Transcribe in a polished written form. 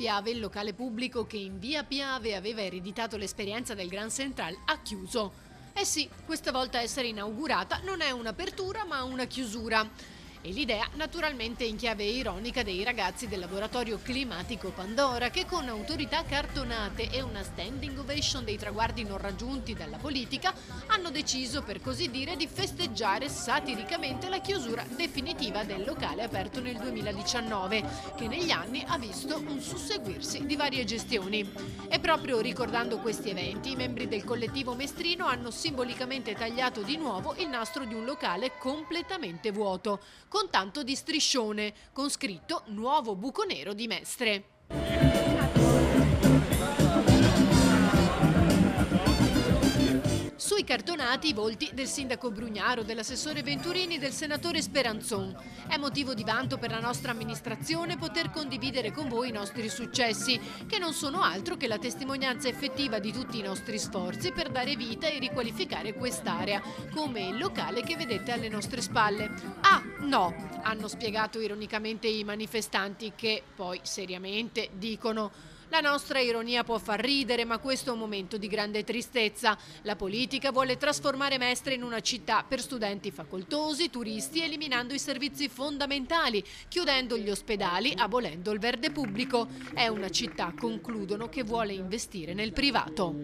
Piave, il locale pubblico che in via Piave aveva ereditato l'esperienza del Grand Central, ha chiuso. Eh sì, questa volta essere inaugurata non è un'apertura ma una chiusura. E l'idea naturalmente in chiave ironica dei ragazzi del laboratorio climatico Pandora, che con autorità cartonate e una standing ovation dei traguardi non raggiunti dalla politica hanno deciso, per così dire, di festeggiare satiricamente la chiusura definitiva del locale aperto nel 2019, che negli anni ha visto un susseguirsi di varie gestioni. E proprio ricordando questi eventi, i membri del collettivo mestrino hanno simbolicamente tagliato di nuovo il nastro di un locale completamente vuoto, con tanto di striscione, con scritto "Nuovo buco nero di Mestre". Sui cartonati i volti del sindaco Brugnaro, dell'assessore Venturini e del senatore Speranzon. È motivo di vanto per la nostra amministrazione poter condividere con voi i nostri successi, che non sono altro che la testimonianza effettiva di tutti i nostri sforzi per dare vita e riqualificare quest'area, come il locale che vedete alle nostre spalle. Ah, no, hanno spiegato ironicamente i manifestanti, che poi seriamente dicono: la nostra ironia può far ridere, ma questo è un momento di grande tristezza. La politica vuole trasformare Mestre in una città per studenti facoltosi, turisti, eliminando i servizi fondamentali, chiudendo gli ospedali, abolendo il verde pubblico. È una città, concludono, che vuole investire nel privato.